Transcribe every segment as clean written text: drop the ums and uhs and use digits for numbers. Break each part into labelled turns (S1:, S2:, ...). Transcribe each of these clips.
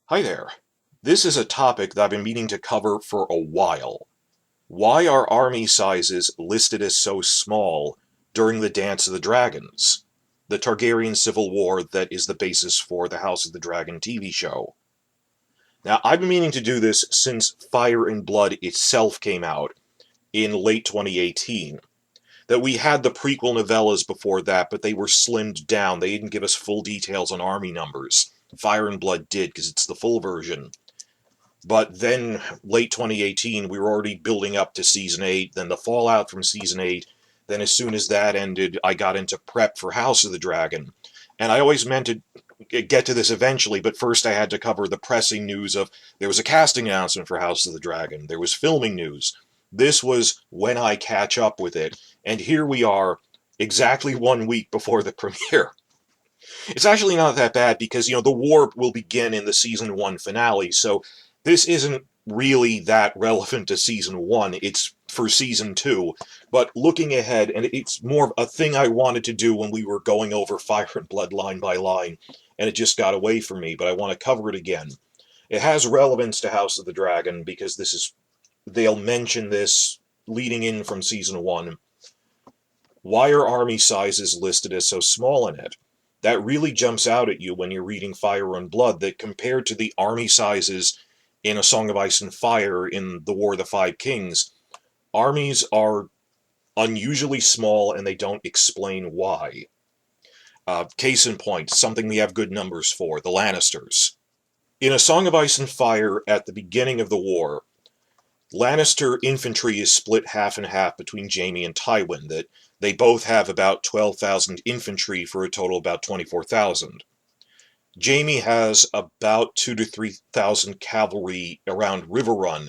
S1: Hi there. This is a topic that I've been meaning to cover for a while. Why are army sizes listed as so small during the Dance of the Dragons, the Targaryen civil war that is the basis for the House of the Dragon TV show? Now, I've been meaning to do this since Fire and Blood itself came out in late 2018. That we had the prequel novellas before that, but they were slimmed down. They didn't give us full details on army numbers. Fire and Blood did, because it's the full version. But then, late 2018, we were already building up to Season 8, then the fallout from Season 8. Then as soon as that ended, I got into prep for House of the Dragon. And I always meant to get to this eventually, but first I had to cover the pressing news of there was a casting announcement for House of the Dragon. There was filming news. This was when I catch up with it. And here we are, exactly 1 week before the premiere. It's actually not that bad because, the war will begin in the Season 1 finale, so this isn't really that relevant to Season 1. It's for Season 2. But looking ahead, and it's more of a thing I wanted to do when we were going over Fire and Blood line by line, and it just got away from me, but I want to cover it again. It has relevance to House of the Dragon because they'll mention this leading in from Season 1. Why are army sizes listed as so small in it? That really jumps out at you when you're reading Fire and Blood, that compared to the army sizes in A Song of Ice and Fire in The War of the Five Kings, armies are unusually small and they don't explain why. Case in point, something we have good numbers for, the Lannisters. In A Song of Ice and Fire, at the beginning of the war, Lannister infantry is split half and half between Jaime and Tywin, that they both have about 12,000 infantry for a total of about 24,000. Jaime has about 2 to 3,000 cavalry around River Run,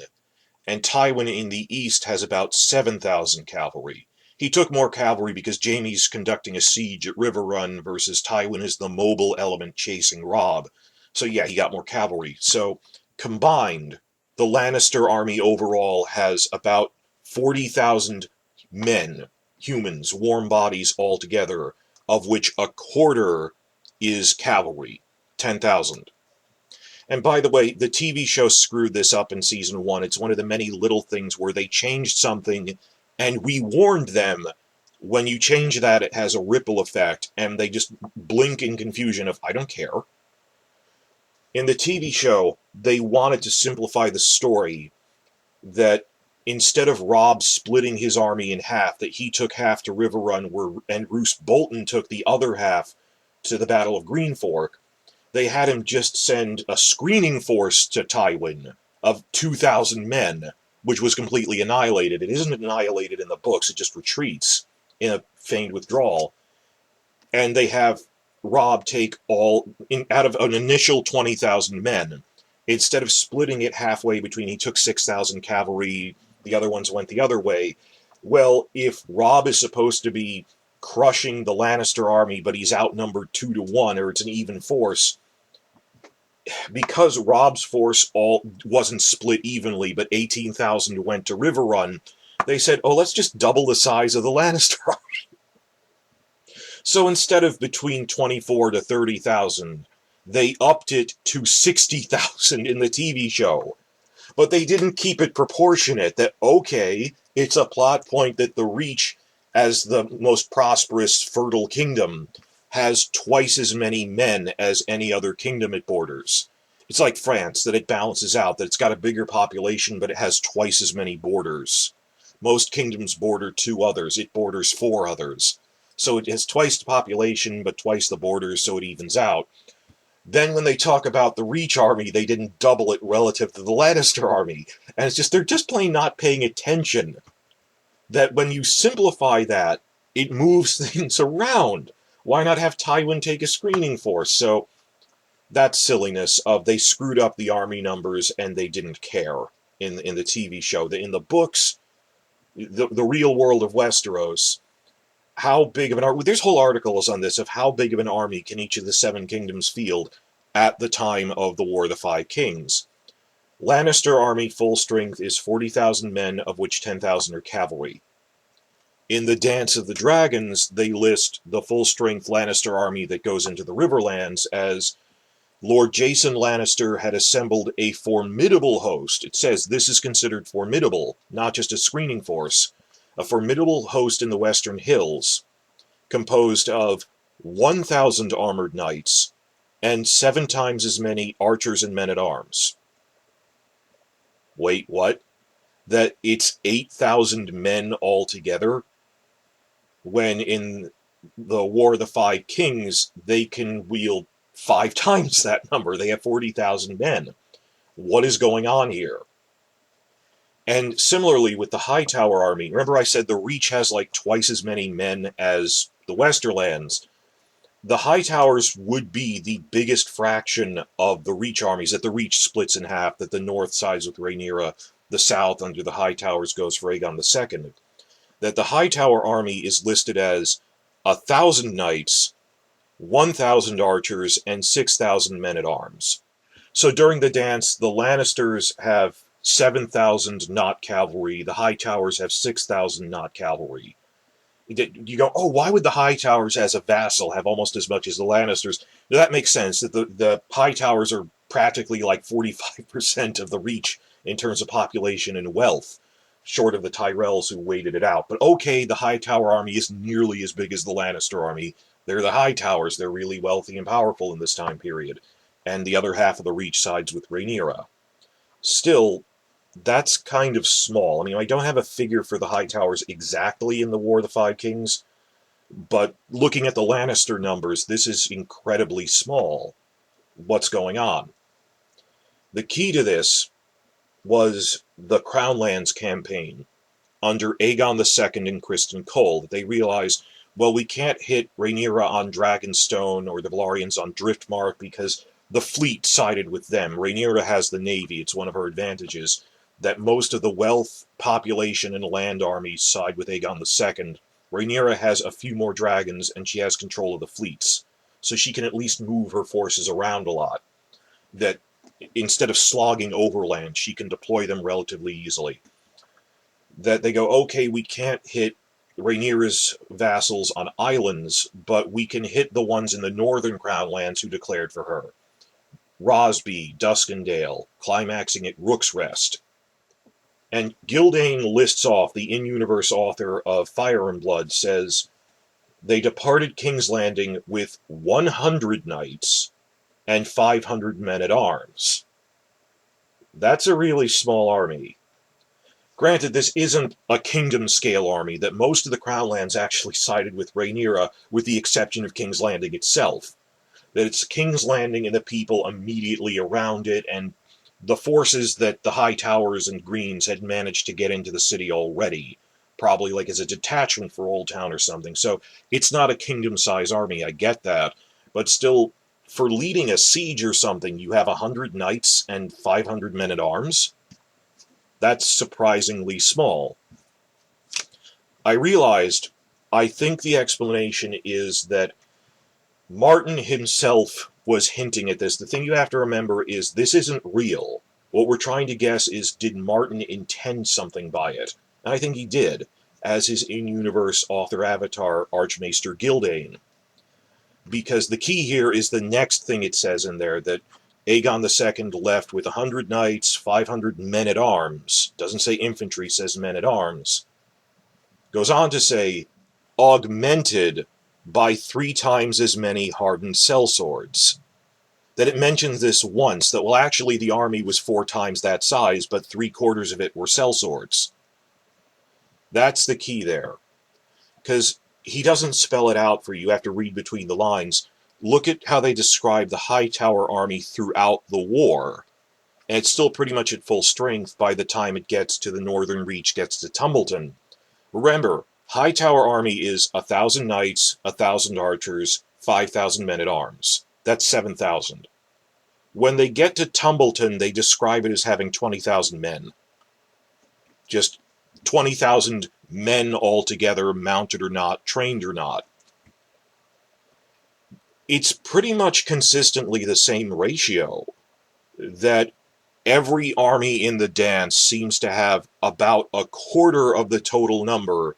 S1: and Tywin in the east has about 7,000 cavalry. He took more cavalry because Jaime's conducting a siege at River Run versus Tywin is the mobile element chasing Robb. So yeah, he got more cavalry. So combined, the Lannister army overall has about 40,000 men, humans, warm bodies altogether, of which a quarter is cavalry, 10,000. And by the way, the TV show screwed this up in Season 1. It's one of the many little things where they changed something, and we warned them, when you change that, it has a ripple effect, and they just blink in confusion of, I don't care. In the TV show, they wanted to simplify the story that instead of Robb splitting his army in half, that he took half to River Run and Roose Bolton took the other half to the Battle of Green Fork. They had him just send a screening force to Tywin of 2,000 men, which was completely annihilated. It isn't annihilated in the books, it just retreats in a feigned withdrawal. And they have Robb take out of an initial 20,000 men. Instead of splitting it halfway between, he took 6,000 cavalry, the other ones went the other way. Well, if Robb is supposed to be crushing the Lannister army, but he's outnumbered 2 to 1, or it's an even force, because Robb's force wasn't split evenly, but 18,000 went to River Run, they said, let's just double the size of the Lannister army. So instead of between 24 to 30,000, they upped it to 60,000 in the TV show. But they didn't keep it proportionate, that, okay, it's a plot point that the Reach, as the most prosperous, fertile kingdom, has twice as many men as any other kingdom it borders. It's like France, that it balances out, that it's got a bigger population, but it has twice as many borders. Most kingdoms border 2 others, it borders 4 others. So it has twice the population, but twice the borders, so it evens out. Then when they talk about the Reach army, they didn't double it relative to the Lannister army. And it's just, they're just plain not paying attention. That when you simplify that, it moves things around. Why not have Tywin take a screening force? So that's silliness of they screwed up the army numbers and they didn't care in the TV show. In the books, the real world of Westeros, how big of an army, there's whole articles on this of how big of an army can each of the 7 kingdoms field at the time of the War of the Five Kings. Lannister army full strength is 40,000 men, of which 10,000 are cavalry. In the Dance of the Dragons, they list the full strength Lannister army that goes into the Riverlands as Lord Jason Lannister had assembled a formidable host. It says this is considered formidable, not just a screening force. A formidable host in the Western Hills, composed of 1,000 armored knights and 7 times as many archers and men-at-arms. Wait, what? That it's 8,000 men altogether? When in the War of the Five Kings, they can wield 5 times that number. They have 40,000 men. What is going on here? And similarly with the Hightower army, remember I said the Reach has like twice as many men as the Westerlands. The Hightowers would be the biggest fraction of the Reach armies, that the Reach splits in half, that the north sides with Rhaenyra, the south under the Hightowers goes for Aegon II. That the Hightower army is listed as 1,000 knights, 1,000 archers, and 6,000 men-at-arms. So during the dance, the Lannisters have 7,000 not cavalry, the Hightowers have 6,000 not cavalry. You go, oh, why would the Hightowers as a vassal have almost as much as the Lannisters? That makes sense, that the Hightowers are practically like 45% of the Reach in terms of population and wealth, short of the Tyrells who waited it out. But okay, the Hightower army isn't nearly as big as the Lannister army. They're the Hightowers. They're really wealthy and powerful in this time period. And the other half of the Reach sides with Rhaenyra. Still, that's kind of small. I mean, I don't have a figure for the Hightowers exactly in the War of the Five Kings, but looking at the Lannister numbers, this is incredibly small. What's going on? The key to this was the Crown Lands campaign under Aegon II and Criston Cole. That they realized, well, we can't hit Rhaenyra on Dragonstone or the Velaryons on Driftmark because the fleet sided with them. Rhaenyra has the navy. It's one of her advantages. That most of the wealth, population, and land armies side with Aegon II. Rhaenyra has a few more dragons, and she has control of the fleets. So she can at least move her forces around a lot. That instead of slogging overland, she can deploy them relatively easily. That they go, okay, we can't hit Rhaenyra's vassals on islands, but we can hit the ones in the northern Crown Lands who declared for her. Rosby, Duskendale, climaxing at Rook's Rest. And Gildane lists off, the in-universe author of Fire and Blood says, they departed King's Landing with 100 knights and 500 men-at-arms. That's a really small army. Granted, this isn't a kingdom-scale army, that most of the Crown Lands actually sided with Rhaenyra, with the exception of King's Landing itself. That it's King's Landing and the people immediately around it, and the forces that the Hightowers and Greens had managed to get into the city already, probably like as a detachment for Old Town or something. So it's not a kingdom-size army, I get that, but still, for leading a siege or something, you have 100 knights and 500 men-at-arms? That's surprisingly small. I realized, I think the explanation is that Martin himself was hinting at this. The thing you have to remember is this isn't real. What we're trying to guess is, did Martin intend something by it? And I think he did, as his in-universe author avatar, Archmaester Gildane. Because the key here is the next thing it says in there, that Aegon II left with 100 knights, 500 men-at-arms. Doesn't say infantry, says men-at-arms. Goes on to say, augmented by 3 times as many hardened sellswords. That it mentions this once, that, well, actually the army was 4 times that size, but 3/4 of it were sellswords. That's the key there. Because he doesn't spell it out for you. You have to read between the lines. Look at how they describe the Hightower army throughout the war. And it's still pretty much at full strength by the time it gets to the Northern Reach, gets to Tumbleton. Remember, Hightower army is 1,000 knights, 1,000 archers, 5,000 men-at-arms. That's 7,000. When they get to Tumbleton, they describe it as having 20,000 men. Just 20,000 men altogether, mounted or not, trained or not. It's pretty much consistently the same ratio, that every army in the dance seems to have about 1/4 of the total number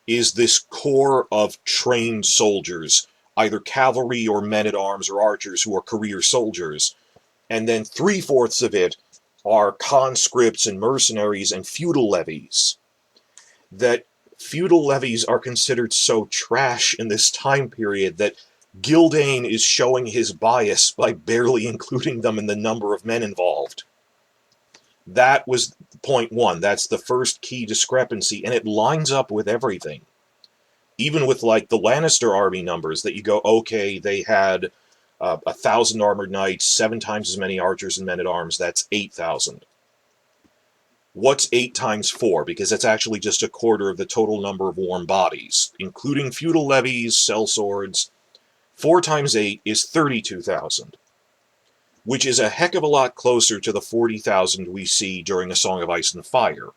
S1: is this core of trained soldiers, either cavalry or men-at-arms or archers who are career soldiers. And then 3/4 of it are conscripts and mercenaries and feudal levies. That feudal levies are considered so trash in this time period that Gildane is showing his bias by barely including them in the number of men involved. That was point one. That's the first key discrepancy, and it lines up with everything. Even with, like, the Lannister army numbers, that you go, okay, they had 1,000 armored knights, 7 times as many archers and men-at-arms, that's 8,000. What's 8 times 4? Because that's actually just a quarter of the total number of warm bodies, including feudal levies, sellswords. 4 times 8 is 32,000, which is a heck of a lot closer to the 40,000 we see during A Song of Ice and Fire.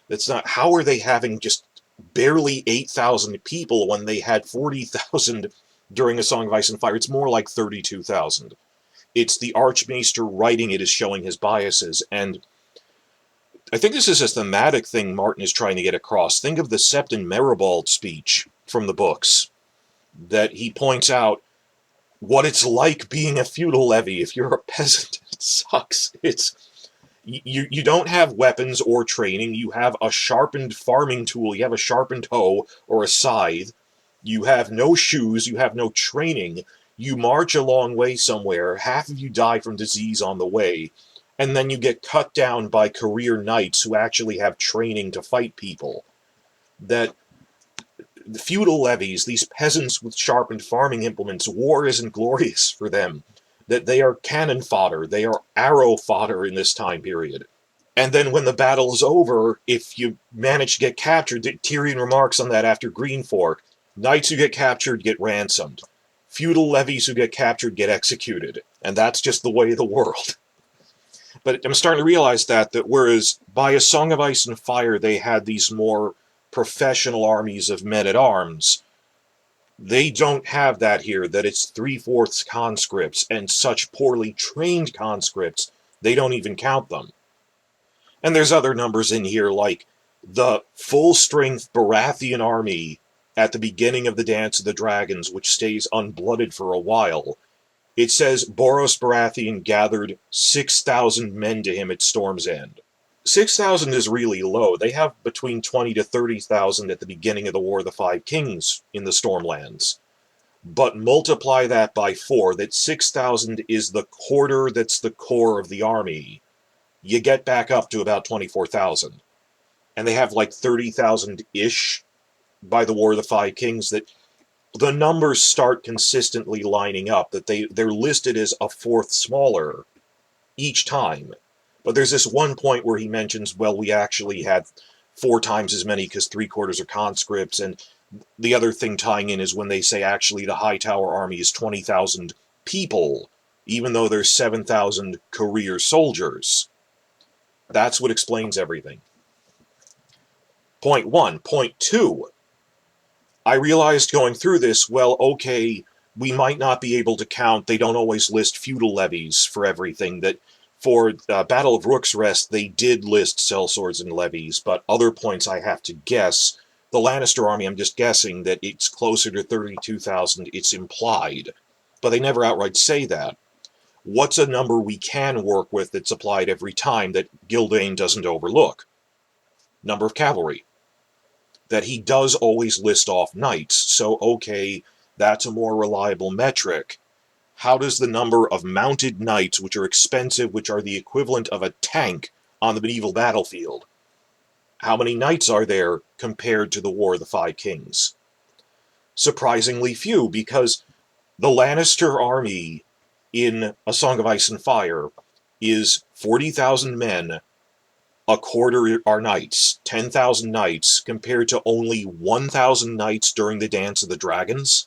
S1: That's not, how are they having just barely 8,000 people when they had 40,000 during A Song of Ice and Fire? It's more like 32,000. It's the Archmaester writing it is showing his biases, and I think this is a thematic thing Martin is trying to get across. Think of the Septon Meribald speech from the books, that he points out what it's like being a feudal levy. If you're a peasant, it sucks. You don't have weapons or training. You have a sharpened farming tool. You have a sharpened hoe or a scythe. You have no shoes. You have no training. You march a long way somewhere. Half of you die from disease on the way. And then you get cut down by career knights who actually have training to fight people. That the feudal levies, these peasants with sharpened farming implements, war isn't glorious for them. That they are cannon fodder, they are arrow fodder in this time period. And then when the battle is over, if you manage to get captured, Tyrion remarks on that after Green Fork, knights who get captured get ransomed. Feudal levies who get captured get executed. And that's just the way of the world. But I'm starting to realize that whereas by A Song of Ice and Fire they had these more professional armies of men-at-arms, they don't have that here, that it's 3/4 conscripts, and such poorly trained conscripts, they don't even count them. And there's other numbers in here, like the full-strength Baratheon army at the beginning of the Dance of the Dragons, which stays unblooded for a while. It says Boros Baratheon gathered 6,000 men to him at Storm's End. 6,000 is really low. They have between 20 to 30,000 at the beginning of the War of the Five Kings in the Stormlands. But multiply that by 4, that 6,000 is the quarter that's the core of the army. You get back up to about 24,000. And they have like 30,000-ish by the War of the Five Kings. That the numbers start consistently lining up, that they're listed as a fourth smaller each time. But there's this one point where he mentions, well, we actually had 4 times as many because 3/4 are conscripts, and the other thing tying in is when they say actually the Hightower army is 20,000 people, even though there's 7,000 career soldiers. That's what explains everything. Point 1. Point 2. I realized going through this, well, okay, we might not be able to count, they don't always list feudal levies for everything, that for Battle of Rook's Rest, they did list sellswords and levies, but other points I have to guess. The Lannister army, I'm just guessing that it's closer to 32,000, it's implied. But they never outright say that. What's a number we can work with that's applied every time that Gildane doesn't overlook? Number of cavalry. That he does always list off knights, so okay, that's a more reliable metric. How does the number of mounted knights, which are expensive, which are the equivalent of a tank on the medieval battlefield, how many knights are there compared to the War of the Five Kings? Surprisingly few, because the Lannister army in A Song of Ice and Fire is 40,000 men, a quarter are knights, 10,000 knights, compared to only 1,000 knights during the Dance of the Dragons.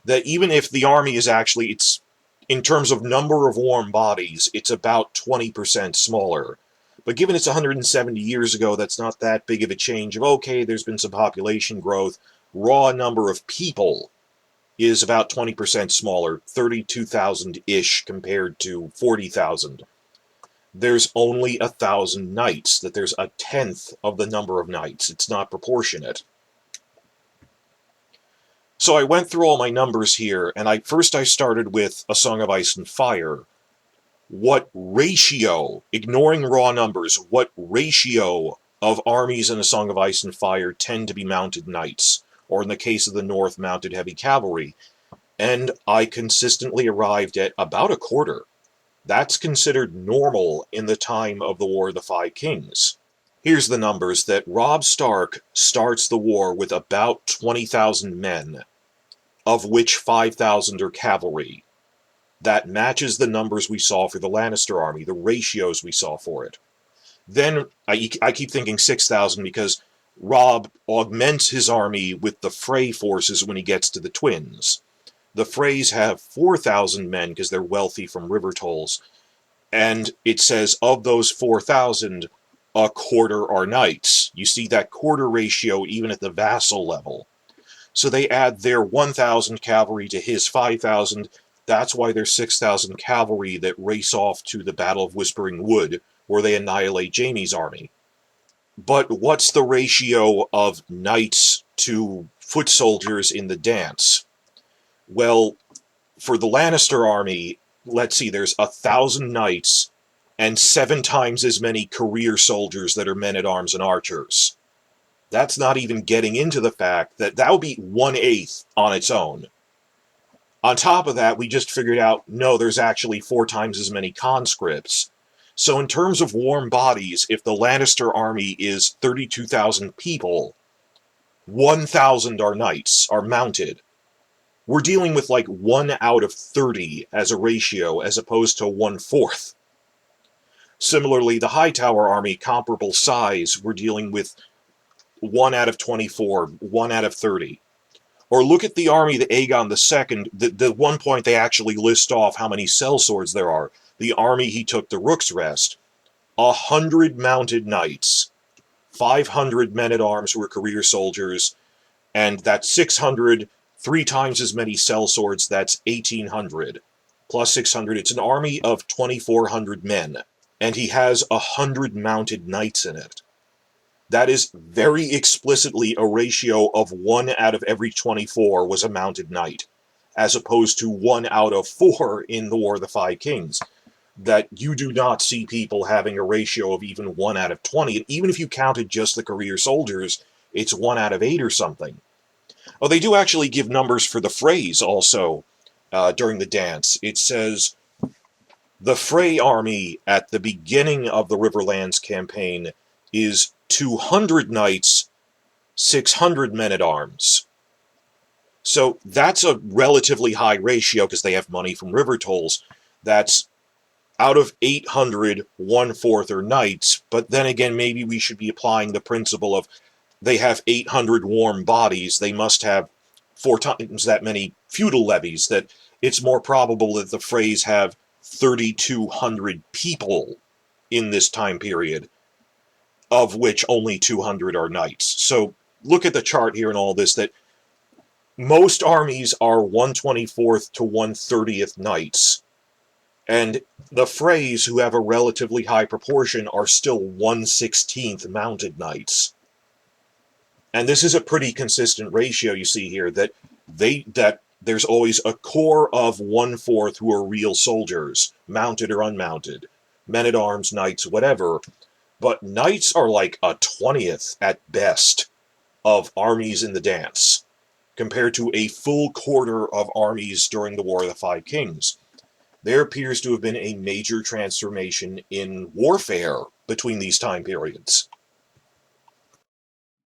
S1: That even if the army is actually, it's in terms of number of warm bodies, it's about 20% smaller. But given it's 170 years ago, that's not that big of a change of, okay, there's been some population growth. Raw number of people is about 20% smaller, 32,000-ish compared to 40,000. There's only 1,000 knights, that there's a tenth of the number of knights. It's not proportionate. So I went through all my numbers here, and I started with A Song of Ice and Fire. What ratio, ignoring raw numbers, what ratio of armies in A Song of Ice and Fire tend to be mounted knights, or in the case of the North, mounted heavy cavalry? And I consistently arrived at about a quarter. That's considered normal in the time of the War of the Five Kings. Here's the numbers that Robb Stark starts the war with about 20,000 men, of which 5,000 are cavalry. That matches the numbers we saw for the Lannister army, the ratios we saw for it. Then I keep thinking 6,000 because Robb augments his army with the Frey forces when he gets to the Twins. The Freys have 4,000 men because they're wealthy from river tolls, and it says of those 4,000, a quarter are knights. You see that quarter ratio even at the vassal level. So they add their 1,000 cavalry to his 5,000. That's why there's 6,000 cavalry that race off to the Battle of Whispering Wood, where they annihilate Jaime's army. But what's the ratio of knights to foot soldiers in the dance? Well, for the Lannister army, let's see, there's 1,000 knights and 7 times as many career soldiers that are men-at-arms and archers. That's not even getting into the fact that that would be 1/8 on its own. On top of that, we just figured out, no, there's actually 4 times as many conscripts. So in terms of warm bodies, if the Lannister army is 32,000 people, 1,000 are knights, are mounted. We're dealing with like 1 out of 30 as a ratio, as opposed to 1/4. Similarly, the Hightower army, comparable size, we're dealing with 1 out of 24, 1 out of 30. Or look at the army that Aegon II, the one point they actually list off how many sellswords there are. The army he took to Rook's Rest. 100 mounted knights, 500 men-at-arms who were career soldiers, and that's 600, 3 times as many sellswords, that's 1,800. Plus 600, it's an army of 2,400 men, and he has 100 mounted knights in it. That is very explicitly a ratio of 1 out of every 24 was a mounted knight, as opposed to 1 out of 4 in the War of the Five Kings. That you do not see people having a ratio of even 1 out of 20. And even if you counted just the career soldiers, it's 1 out of 8 or something. Oh, they do actually give numbers for the Freys also during the dance. It says the Frey army at the beginning of the Riverlands campaign is 200 knights, 600 men-at-arms. So that's a relatively high ratio because they have money from river tolls. That's out of 800, 1/4 are knights, but then again, maybe we should be applying the principle of they have 800 warm bodies, they must have 4 times that many feudal levies, that it's more probable that the Freys have 3,200 people in this time period, of which only 200 are knights. So look at the chart here and all this, that most armies are 1/24th to 1/30th knights, and the Freys, who have a relatively high proportion, are still 1/16th mounted knights. And this is a pretty consistent ratio you see here, that there's always a core of 1/4 who are real soldiers, mounted or unmounted, men-at-arms, knights, whatever. But knights are like a 20th at best of armies in the dance, compared to a full quarter of armies during the War of the Five Kings. There appears to have been a major transformation in warfare between these time periods.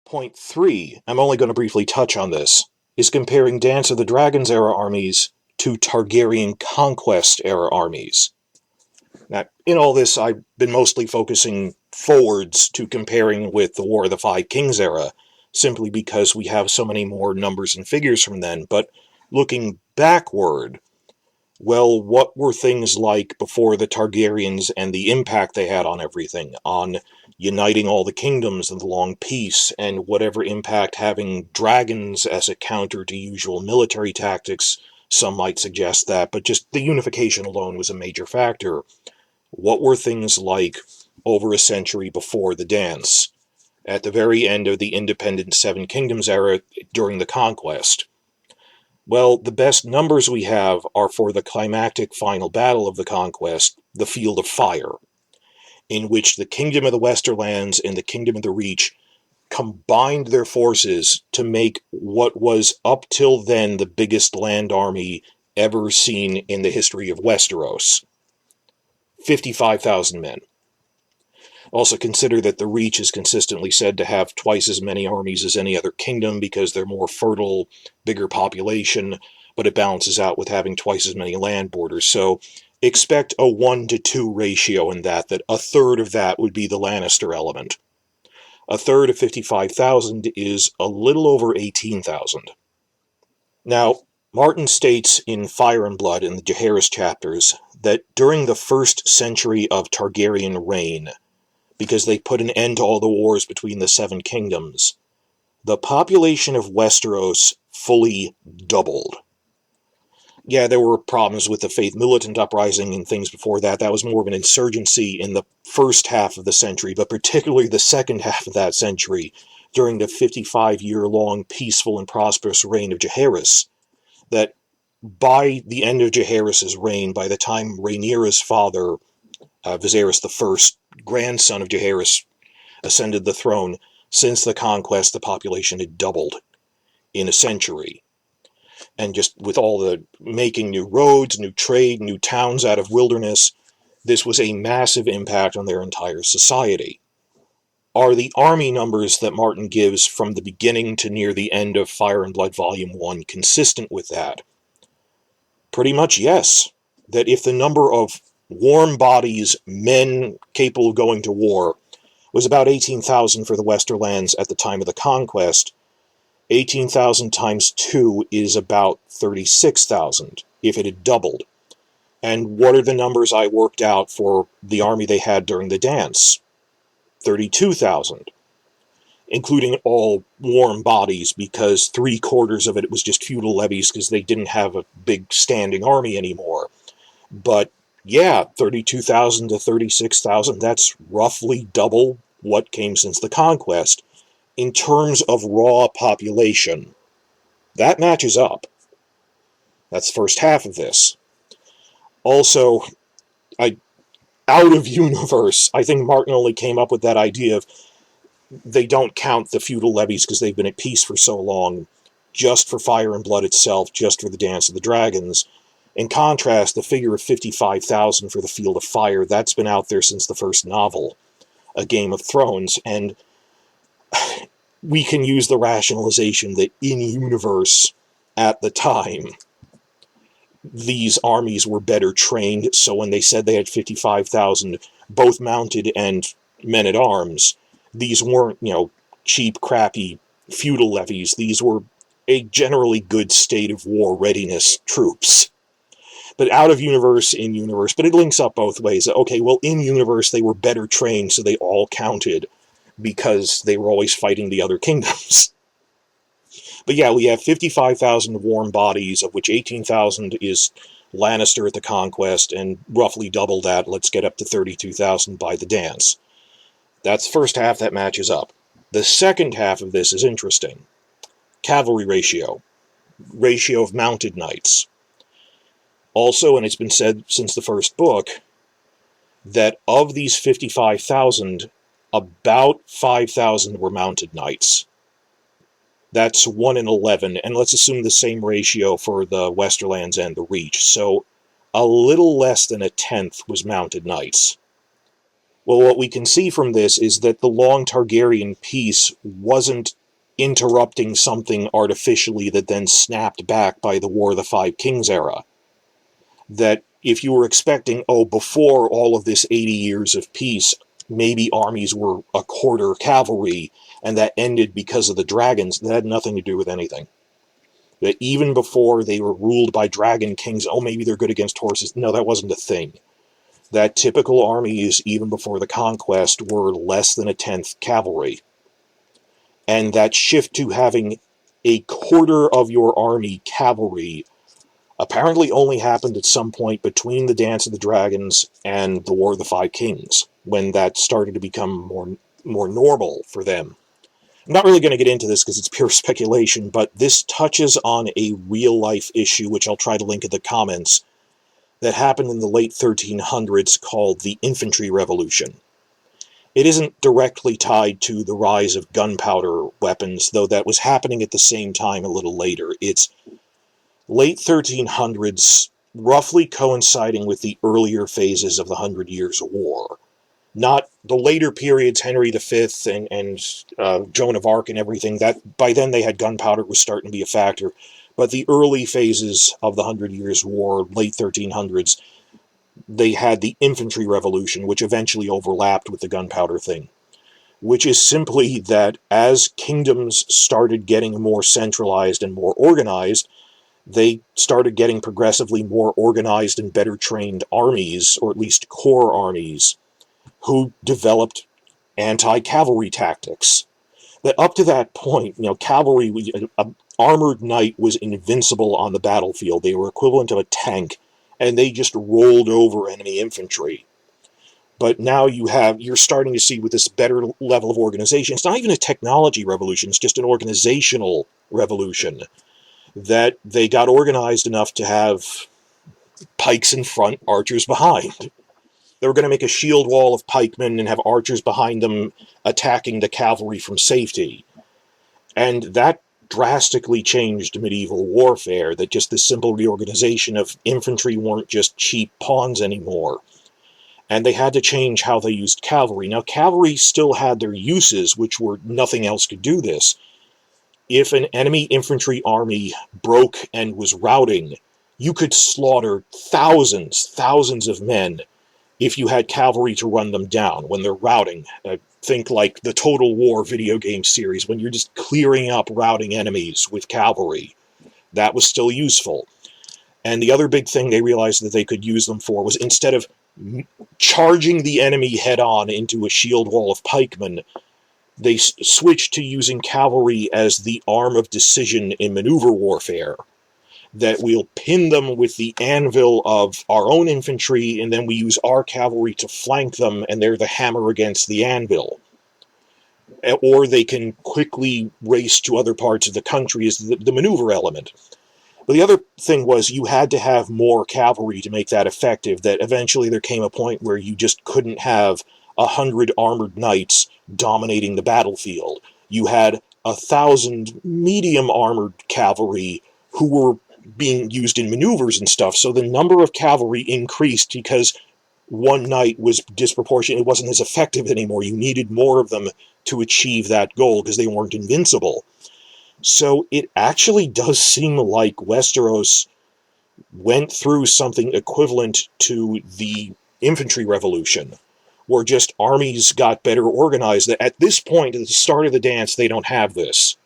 S1: Point 3, I'm only going to briefly touch on this, is comparing Dance of the Dragons era armies to Targaryen Conquest era armies. Now, in all this, I've been mostly focusing forwards to comparing with the War of the Five Kings era, simply because we have so many more numbers and figures from then. But looking backward, well, what were things like before the Targaryens and the impact they had on everything, on uniting all the kingdoms in the Long Peace, and whatever impact having dragons as a counter to usual military tactics? Some might suggest that, but just the unification alone was a major factor. What were things like over a century before the dance, at the very end of the independent Seven Kingdoms era during the Conquest? Well, the best numbers we have are for the climactic final battle of the Conquest, the Field of Fire, in which the Kingdom of the Westerlands and the Kingdom of the Reach combined their forces to make what was up till then the biggest land army ever seen in the history of Westeros. 55,000 men. Also consider that the Reach is consistently said to have twice as many armies as any other kingdom because they're more fertile, bigger population, but it balances out with having twice as many land borders. So expect a 1-to-2 ratio in that a third of that would be the Lannister element. A third of 55,000 is a little over 18,000. Now, Martin states in Fire and Blood in the Jaehaerys chapters that during the first century of Targaryen reign, because they put an end to all the wars between the Seven Kingdoms, the population of Westeros fully doubled. Yeah, there were problems with the Faith Militant Uprising and things before that. That was more of an insurgency in the first half of the century, but particularly the second half of that century, during the 55-year-long peaceful and prosperous reign of Jaehaerys, that by the end of Jaehaerys' reign, by the time Rhaenyra's father, Viserys I, grandson of Jaehaerys, ascended the throne, since the Conquest, the population had doubled in a century. And just with all the making new roads, new trade, new towns out of wilderness, this was a massive impact on their entire society. Are the army numbers that Martin gives from the beginning to near the end of Fire and Blood Volume 1 consistent with that? Pretty much yes. That if the number of warm bodies, men capable of going to war, was about 18,000 for the Westerlands at the time of the Conquest, 18,000 times 2 is about 36,000, if it had doubled. And what are the numbers I worked out for the army they had during the dance? 32,000, including all warm bodies, because 3/4 of it was just feudal levies because they didn't have a big standing army anymore. But yeah, 32,000 to 36,000, that's roughly double what came since the Conquest. In terms of raw population, that matches up. That's the first half of this. Also, out of universe, I think Martin only came up with that idea of they don't count the feudal levies because they've been at peace for so long, just for Fire and Blood itself, just for the Dance of the Dragons. In contrast, the figure of 55,000 for the Field of Fire, that's been out there since the first novel, A Game of Thrones, and we can use the rationalization that in-universe, at the time, these armies were better trained, so when they said they had 55,000, both mounted and men-at-arms, these weren't, cheap, crappy feudal levies. These were a generally good state of war readiness troops. But out of universe, in universe, but it links up both ways. Okay, well, in universe, they were better trained, so they all counted, because they were always fighting the other kingdoms. But yeah, we have 55,000 warm bodies, of which 18,000 is Lannister at the Conquest, and roughly double that, let's get up to 32,000 by the dance. That's the first half, that matches up. The second half of this is interesting. Cavalry ratio of mounted knights. Also, and it's been said since the first book, that of these 55,000, about 5,000 were mounted knights. That's 1 in 11, and let's assume the same ratio for the Westerlands and the Reach, so a little less than a tenth was mounted knights. Well, what we can see from this is that the long Targaryen peace wasn't interrupting something artificially that then snapped back by the War of the Five Kings era. That if you were expecting, before all of this 80 years of peace, maybe armies were a quarter cavalry, and that ended because of the dragons, that had nothing to do with anything. That even before they were ruled by dragon kings, maybe they're good against horses. No, that wasn't a thing. That typical armies, even before the Conquest, were less than a tenth cavalry. And that shift to having a quarter of your army cavalry apparently only happened at some point between the Dance of the Dragons and the War of the Five Kings, when that started to become more normal for them. I'm not really going to get into this because it's pure speculation, but this touches on a real-life issue, which I'll try to link in the comments, that happened in the late 1300s called the Infantry Revolution. It isn't directly tied to the rise of gunpowder weapons, though that was happening at the same time a little later. It's late 1300s, roughly coinciding with the earlier phases of the Hundred Years' War. Not the later periods, Henry V and Joan of Arc and everything. That by then they had gunpowder, was starting to be a factor. But the early phases of the Hundred Years' War, late 1300s, they had the Infantry Revolution, which eventually overlapped with the gunpowder thing. Which is simply that as kingdoms started getting more centralized and more organized, they started getting progressively more organized and better trained armies, or at least core armies, who developed anti-cavalry tactics. That up to that point, cavalry, an armored knight was invincible on the battlefield. They were equivalent of a tank, and they just rolled over enemy infantry. But now you're starting to see with this better level of organization, it's not even a technology revolution, it's just an organizational revolution, that they got organized enough to have pikes in front, archers behind. They were going to make a shield wall of pikemen and have archers behind them attacking the cavalry from safety. And that drastically changed medieval warfare, that just the simple reorganization of infantry weren't just cheap pawns anymore. And they had to change how they used cavalry. Now, cavalry still had their uses, which were nothing else could do this. If an enemy infantry army broke and was routing, you could slaughter thousands of men if you had cavalry to run them down when they're routing. Think like the Total War video game series, when you're just clearing up routing enemies with cavalry. That was still useful. And the other big thing they realized that they could use them for was, instead of charging the enemy head-on into a shield wall of pikemen, they switched to using cavalry as the arm of decision in maneuver warfare. That we'll pin them with the anvil of our own infantry, and then we use our cavalry to flank them, and they're the hammer against the anvil. Or they can quickly race to other parts of the country as the maneuver element. But the other thing was, you had to have more cavalry to make that effective, that eventually there came a point where you just couldn't have 100 armored knights dominating the battlefield. You had 1,000 medium armored cavalry who were being used in maneuvers and stuff, so the number of cavalry increased because one knight was disproportionate. It wasn't as effective anymore. You needed more of them to achieve that goal because they weren't invincible. So it actually does seem like Westeros went through something equivalent to the Infantry Revolution, where just armies got better organized. At this point, at the start of the dance, they don't have this,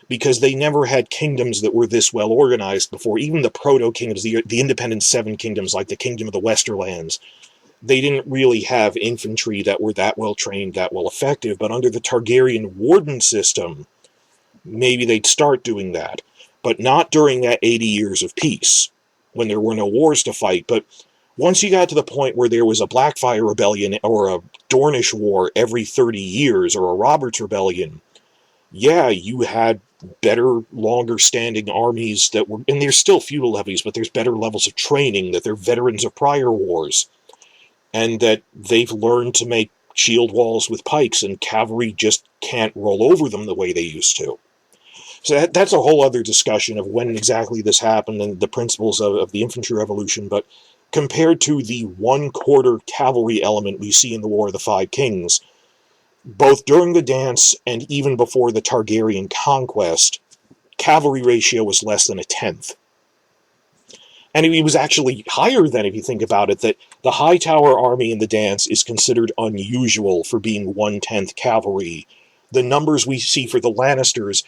S1: because they never had kingdoms that were this well organized before. Even the proto-kingdoms, the independent seven kingdoms, like the Kingdom of the Westerlands, they didn't really have infantry that were that well trained, that well effective. But under the Targaryen warden system, maybe they'd start doing that. But not during that 80 years of peace, when there were no wars to fight. But once you got to the point where there was a Blackfire Rebellion or a Dornish War every 30 years, or a Robert's Rebellion, yeah, you had better, longer-standing armies that were, and there's still feudal levies, but there's better levels of training, that they're veterans of prior wars, and that they've learned to make shield walls with pikes, and cavalry just can't roll over them the way they used to. So that's a whole other discussion of when exactly this happened and the principles of the Infantry Revolution, but compared to the one-quarter cavalry element we see in the War of the Five Kings, both during the dance and even before the Targaryen Conquest, cavalry ratio was less than a tenth. And it was actually higher than, if you think about it, that the Hightower army in the dance is considered unusual for being 1/10 cavalry. The numbers we see for the Lannisters,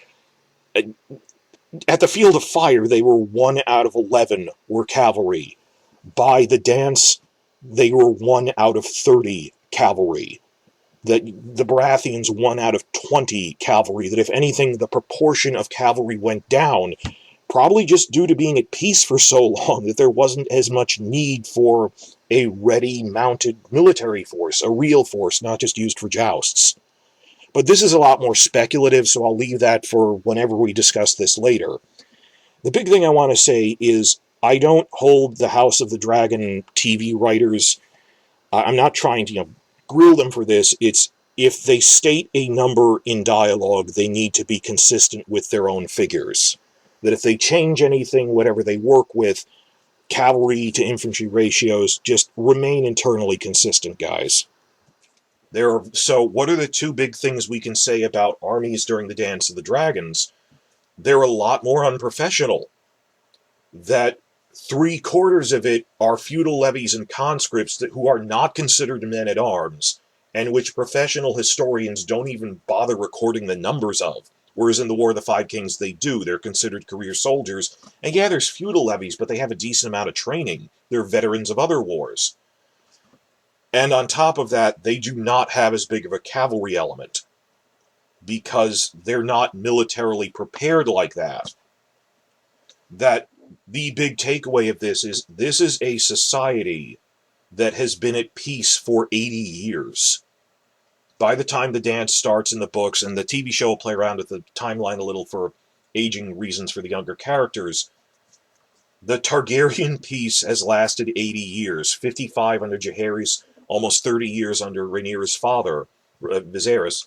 S1: at the Field of Fire, they were 1 out of 11 were cavalry. By the dance, they were 1 out of 30 cavalry. That the Baratheons 1 out of 20 cavalry. That if anything, the proportion of cavalry went down, probably just due to being at peace for so long, that there wasn't as much need for a ready mounted military force, a real force, not just used for jousts. But this is a lot more speculative, so I'll leave that for whenever we discuss this later. The big thing I want to say is I don't hold the House of the Dragon TV writers. I'm not trying to grill them for this. It's if they state a number in dialogue, they need to be consistent with their own figures. That if they change anything, whatever they work with, cavalry to infantry ratios, just remain internally consistent, guys. So what are the two big things we can say about armies during the Dance of the Dragons? They're a lot more unprofessional. That 3/4 of it are feudal levies and conscripts who are not considered men-at-arms, and which professional historians don't even bother recording the numbers of. Whereas in the War of the Five Kings, they do. They're considered career soldiers. And yeah, there's feudal levies, but they have a decent amount of training. They're veterans of other wars. And on top of that, they do not have as big of a cavalry element, because they're not militarily prepared like that. That the big takeaway of this is a society that has been at peace for 80 years. By the time the dance starts in the books, and the TV show will play around with the timeline a little for aging reasons for the younger characters, the Targaryen peace has lasted 80 years, 55 under Jaehaerys, almost 30 years under Rhaenyra's father, Viserys.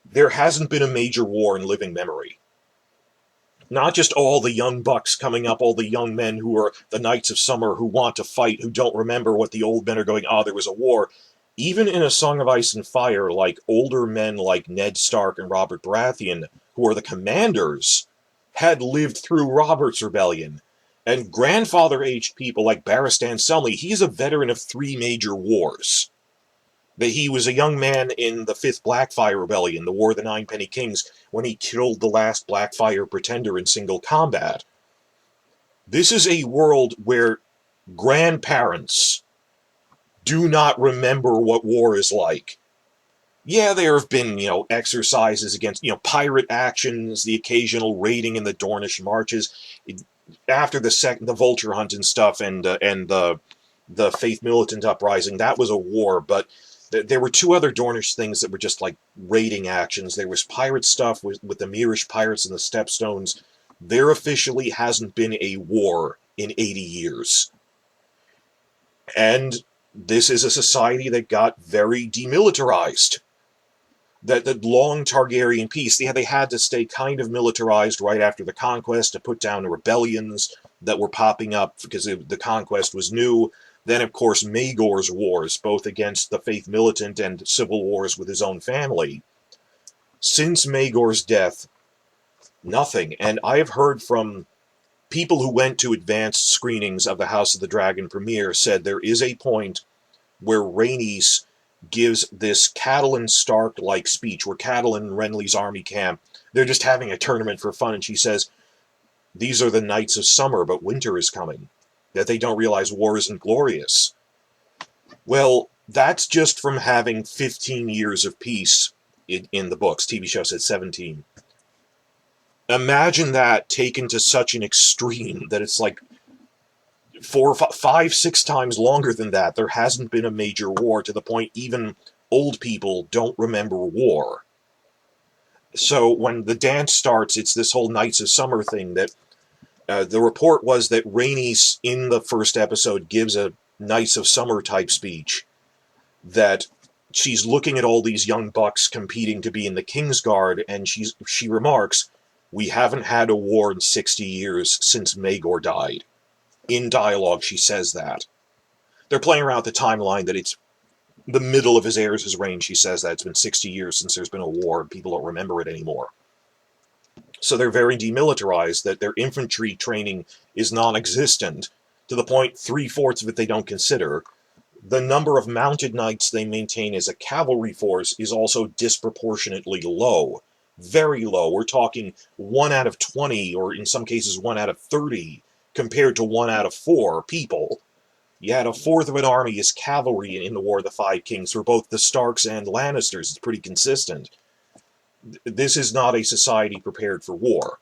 S1: There hasn't been a major war in living memory. Not just all the young bucks coming up, all the young men who are the Knights of Summer who want to fight, who don't remember what the old men are going, there was a war. Even in A Song of Ice and Fire, like older men like Ned Stark and Robert Baratheon, who are the commanders, had lived through Robert's Rebellion. And grandfather-aged people like Barristan Selmy, he's a veteran of 3 major wars. That he was a young man in the 5th Blackfire Rebellion, the War of the Ninepenny Kings, when he killed the last Blackfire pretender in single combat. This is a world where grandparents do not remember what war is like. Yeah, there have been, exercises against, pirate actions, the occasional raiding in the Dornish marches. After the Vulture Hunt and stuff, and the Faith Militant Uprising, that was a war, but there were 2 other Dornish things that were just like raiding actions. There was pirate stuff with the Mirish pirates and the Stepstones. There officially hasn't been a war in 80 years. And this is a society that got very demilitarized. That the long Targaryen peace, they had to stay kind of militarized right after the Conquest to put down the rebellions that were popping up because the Conquest was new. Then, of course, Maegor's wars, both against the Faith Militant and civil wars with his own family. Since Maegor's death, nothing. And I have heard from people who went to advanced screenings of the House of the Dragon premiere said there is a point where Rhaenys gives this Catelyn Stark-like speech, where Catelyn and Renly's army camp, they're just having a tournament for fun, and she says, "These are the nights of summer, but winter is coming." That they don't realize war isn't glorious. Well, that's just from having 15 years of peace in the books. TV show said 17. Imagine that taken to such an extreme that it's like 4, 5, 6 times longer than that. There hasn't been a major war, to the point even old people don't remember war. So when the dance starts, it's this whole Knights of Summer thing that the report was that Rhaenys, in the first episode, gives a Knights of Summer type speech, that she's looking at all these young bucks competing to be in the Kingsguard, and she remarks, "We haven't had a war in 60 years since Maegor died." In dialogue, she says that. They're playing around with the timeline that it's the middle of Viserys' reign. She says that it's been 60 years since there's been a war, and people don't remember it anymore. So they're very demilitarized, that their infantry training is non-existent, to the point 3/4 of it they don't consider. The number of mounted knights they maintain as a cavalry force is also disproportionately low. Very low. We're talking 1 out of 20, or in some cases 1 out of 30, compared to 1 out of 4 people. You had 1/4 of an army as cavalry in the War of the Five Kings for both the Starks and Lannisters. It's pretty consistent. This is not a society prepared for war.